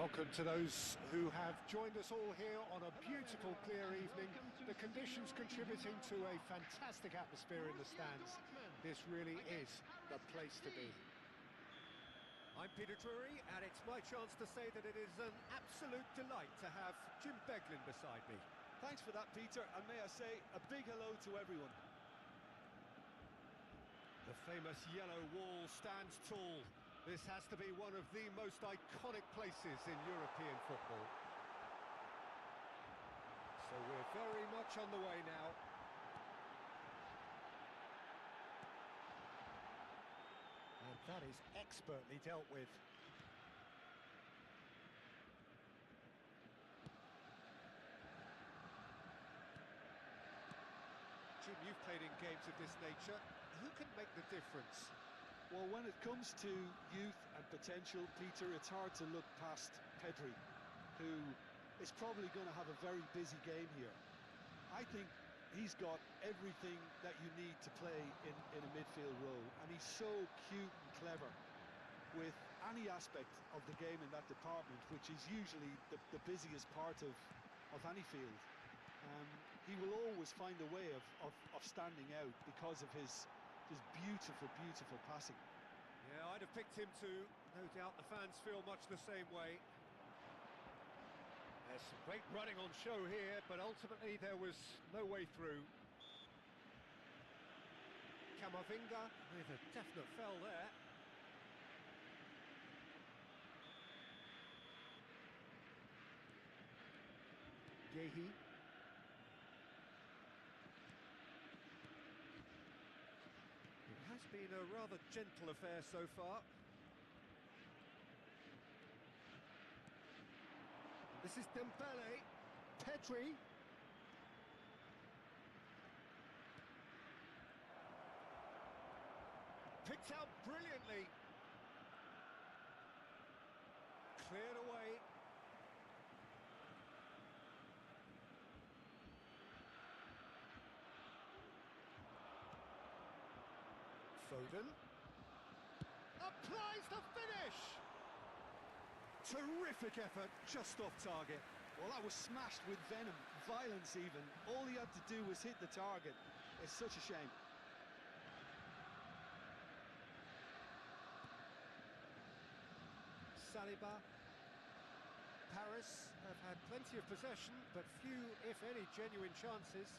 Welcome to those who have joined us all here on a beautiful, clear evening. The conditions contributing to a fantastic atmosphere in the stands. This really is the place to be. I'm Peter Drury, and it's my chance to say that it is an absolute delight to have Jim Beglin beside me. Thanks for that, Peter, and may I say a big hello to everyone. The famous yellow wall stands tall. This has to be one of the most iconic places in European football. So we're very much on the way now. And that is expertly dealt with. Jim, you've played in games of this nature. Who can make the difference? Well, when it comes to youth and potential, Peter, it's hard to look past P.M.E, who is probably going to have a very busy game here. I think he's got everything that you need to play in a midfield role, and he's so cute and clever with any aspect of the game in that department, which is usually the busiest part of any field. He will always find a way of standing out because of his beautiful, beautiful passing. Yeah, I'd have picked him too. No doubt the fans feel much the same way. There's some great running on show here, but ultimately there was no way through. Camavinga with a definite foul there. Yehi. It has been a rather gentle affair so far. This is Dembele. Pedri. Picked out brilliantly. Cleared away. Foden. Applies the finish! Terrific effort, just off target. Well, that was smashed with venom, violence even. All he had to do was hit the target. It's such a shame. Saliba. Paris have had plenty of possession, but few, if any, genuine chances.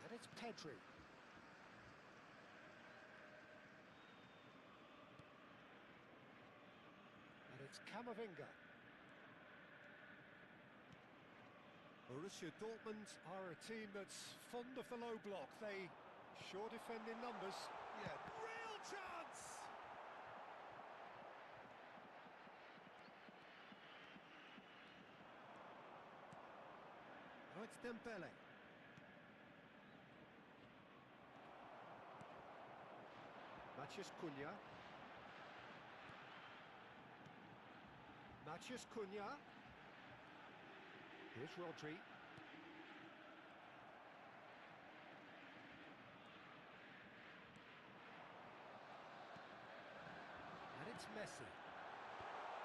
And it's Pedri. And it's Camavinga. Borussia Dortmund are a team that's fond of the low block. They sure defend in numbers. Yeah, real chance! Oh, it's Dembele. Matheus Cunha. Matheus Cunha. Here's Rodri. And it's Messi.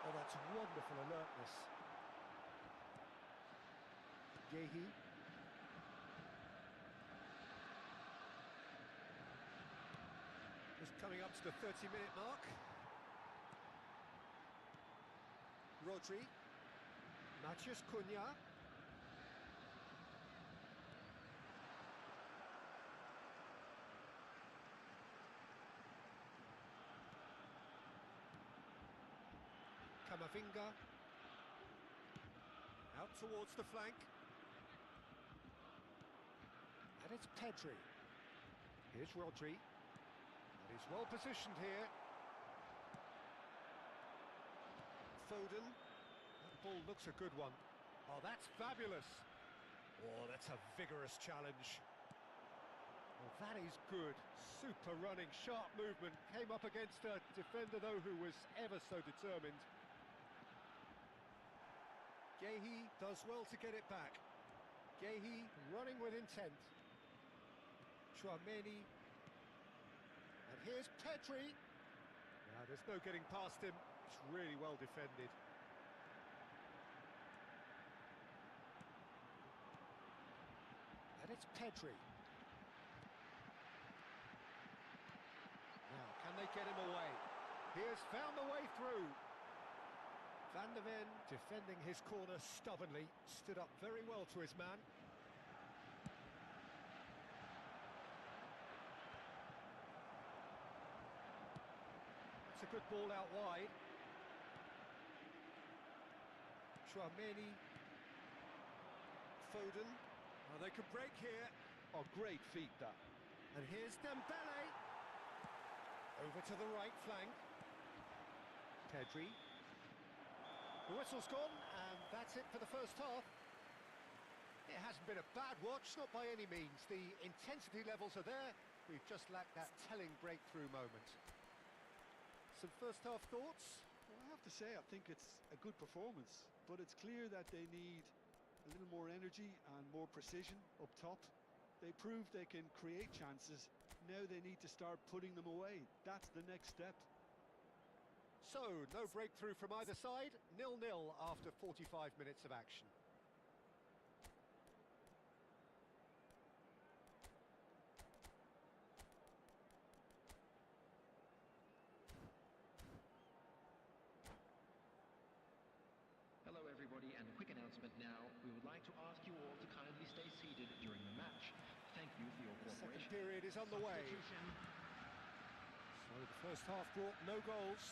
Oh, that's wonderful alertness. Yehi. Just coming up to the 30-minute mark. Rodri. Matheus Cunha. Camavinga. Out towards the flank. And it's Pedri. Here's Rodri. And he's well positioned here. Foden. That ball looks a good one. Oh, that's fabulous. Oh, that's a vigorous challenge. Well, that is good. Super running, sharp movement. Came up against a defender, though, who was ever so determined. Yehi does well to get it back. Yehi running with intent. Chouameni. And here's Pedri. Now, there's no getting past him. It's really well defended. And it's Pedri. Now, can they get him away? He has found the way through. Van der Ven, defending his corner stubbornly, stood up very well to his man. It's a good ball out wide. P.M.E. Foden. Oh, they could break here. Oh, great feat, that. And here's Dembele. Over to the right flank. Pedri. The whistle's gone, and that's it for the first half. It hasn't been a bad watch, not by any means. The intensity levels are there. We've just lacked that telling breakthrough moment. Some first half thoughts? Well, I have to say, I think it's a good performance, but it's clear that they need a little more energy and more precision up top. They proved they can create chances. Now they need to start putting them away. That's the next step. So, no breakthrough from either side, 0-0 after 45 minutes of action. Hello everybody, and a quick announcement now. We would like to ask you all to kindly stay seated during the match. Thank you for your The second cooperation. period is underway. So the first half brought no goals.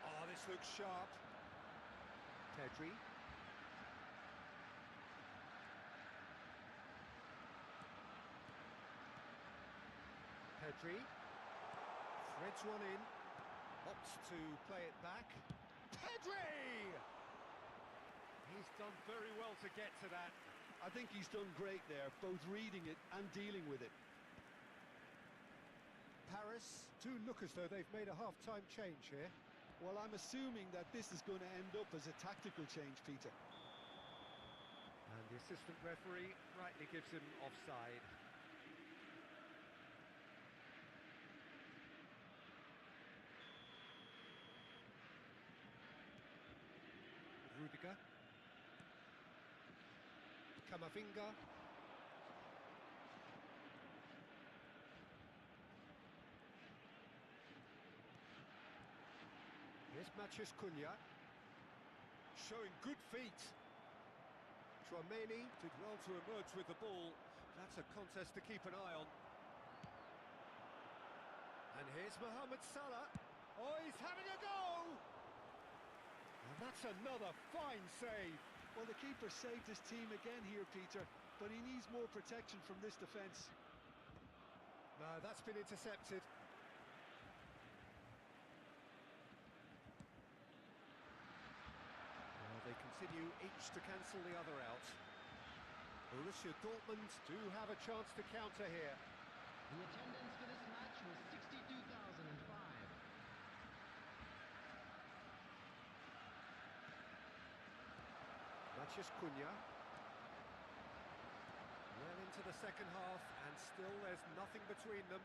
Oh, this looks sharp. Pedri. Pedri. Threads one in. Opts to play it back. Pedri! He's done very well to get to that. I think he's done great there, both reading it and dealing with it. Paris do look as though they've made a half-time change here. Well, I'm assuming that this is going to end up as a tactical change, Peter. And the assistant referee rightly gives him offside. Rudiger. Camavinga. Here's Matheus Cunha. Showing good feet. P.M.E. did well to emerge with the ball. That's a contest to keep an eye on. And here's Mohamed Salah. Oh, he's having a go! And that's another fine save. Well, the keeper saved his team again here, Peter, but he needs more protection from this defence. No, that's been intercepted. Well, they continue each to cancel the other out. Borussia Dortmund do have a chance to counter here. The attendance for this match was 62,005. Matheus Cunha. Well into the second half, and still there's nothing between them.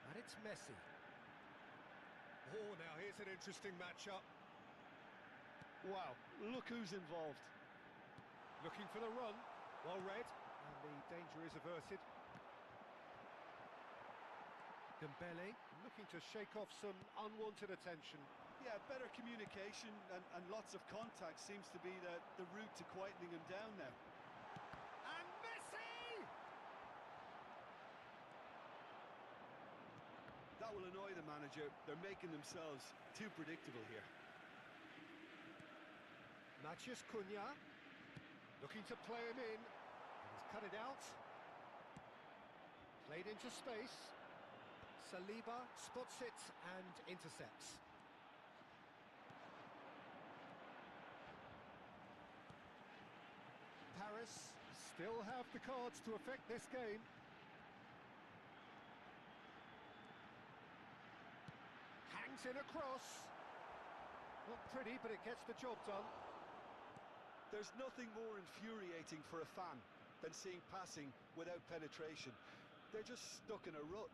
And it's Messi. Oh, now here's an interesting matchup. Wow, look who's involved. Looking for the run. Well read, and the danger is averted. Dembele looking to shake off some unwanted attention. Yeah, better communication and lots of contact seems to be the route to quietening him down now. And Messi! That will annoy the manager. They're making themselves too predictable here. Matheus Cunha looking to play him in. He's cut it out. Played into space. Saliba spots it and intercepts. Paris still have the cards to affect this game. Hangs in a cross. Not pretty, but it gets the job done. There's nothing more infuriating for a fan than seeing passing without penetration. They're just stuck in a rut.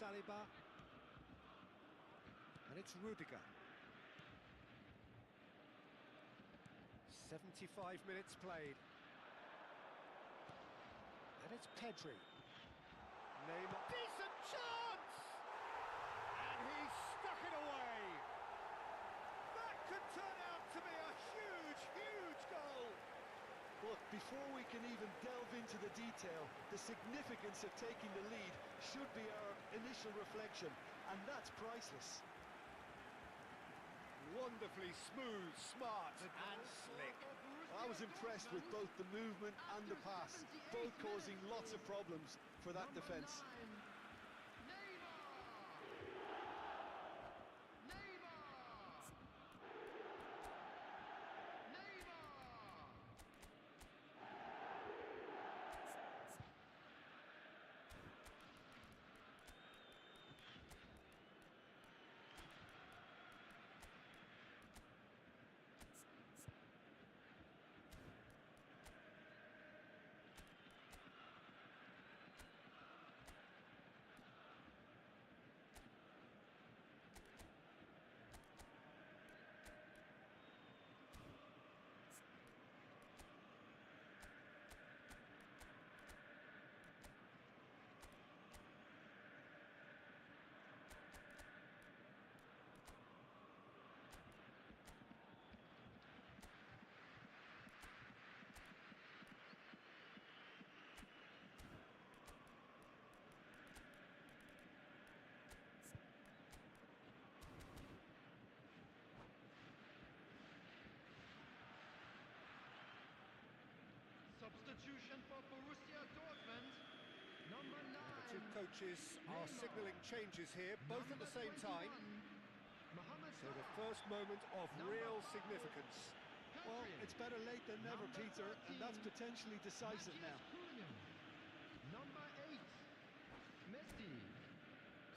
Saliba. And it's Rudiger. 75 minutes played. And it's Pedri. Neymar. Decent chance! And he's stuck it away. That could turn out to be a huge, huge goal. Look, before we can even delve into the detail, the significance of taking the lead should be our initial reflection, and that's priceless. Wonderfully smooth, smart and slick. I was impressed with both the movement and the pass, both causing lots of problems for that defence. Substitution for Borussia Dortmund, number 9. The two coaches are signalling changes here, both at the same time. So the first moment of real significance. Well, it's better late than never, Peter, and that's potentially decisive now. Number 8, Messi.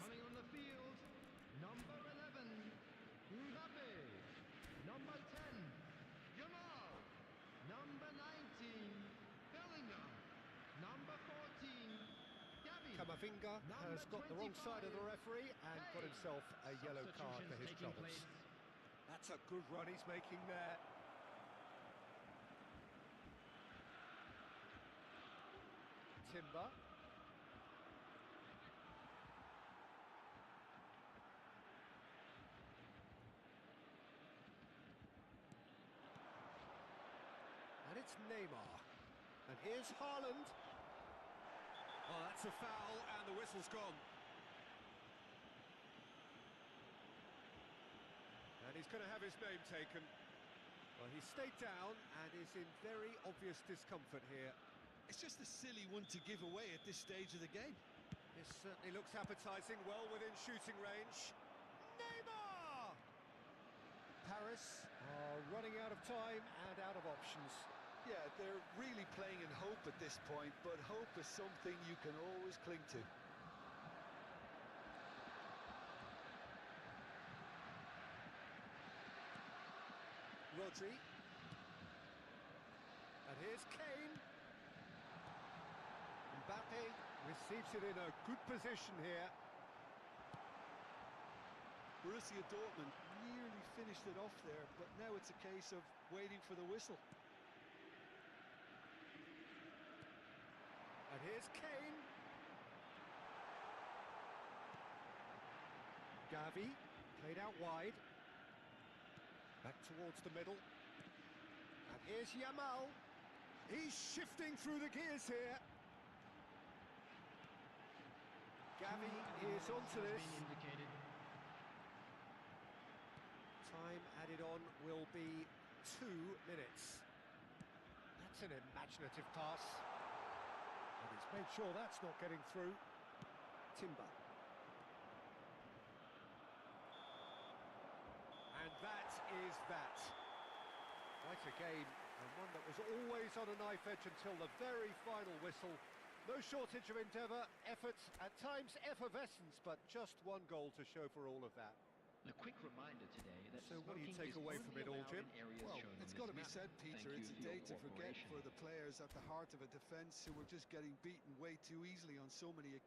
Coming on the field, number 11, Mbappe. Number 10, Jamal. Number 19, Bellingham. Number 14, Gavi. Camavinga has got the wrong side of the referee and got himself a yellow card for his troubles. That's a good run he's making there. Timber. And it's Neymar. And here's Haaland. Oh, that's a foul, and the whistle's gone. And he's going to have his name taken. Well, he stayed down and is in very obvious discomfort here. It's just a silly one to give away at this stage of the game. This certainly looks appetising, well within shooting range. Neymar! Paris are running out of time and out of options. Yeah, they're really playing in hope at this point, but hope is something you can always cling to. Rodri. And here's Kane. Mbappe receives it in a good position here. Borussia Dortmund nearly finished it off there, but now it's a case of waiting for the whistle. And here's Kane. Gavi, played out wide. Back towards the middle. And here's Yamal. He's shifting through the gears here. Gavi is onto this. Time added on will be 2 minutes. That's an imaginative pass. And he's made sure that's not getting through. Timber. And that is that. Quite a game, and one that was always on a knife edge until the very final whistle. No shortage of endeavour, effort, at times effervescence, but just one goal to show for all of that. A quick reminder today that So what do you smoking take is away only from it all, allowed Jim? in areas Well, shown on it's this got to be map. said, Thank Peter, you it's a for your day to forget cooperation. for the players at the heart of a defence who were just getting beaten way too easily on so many occasions.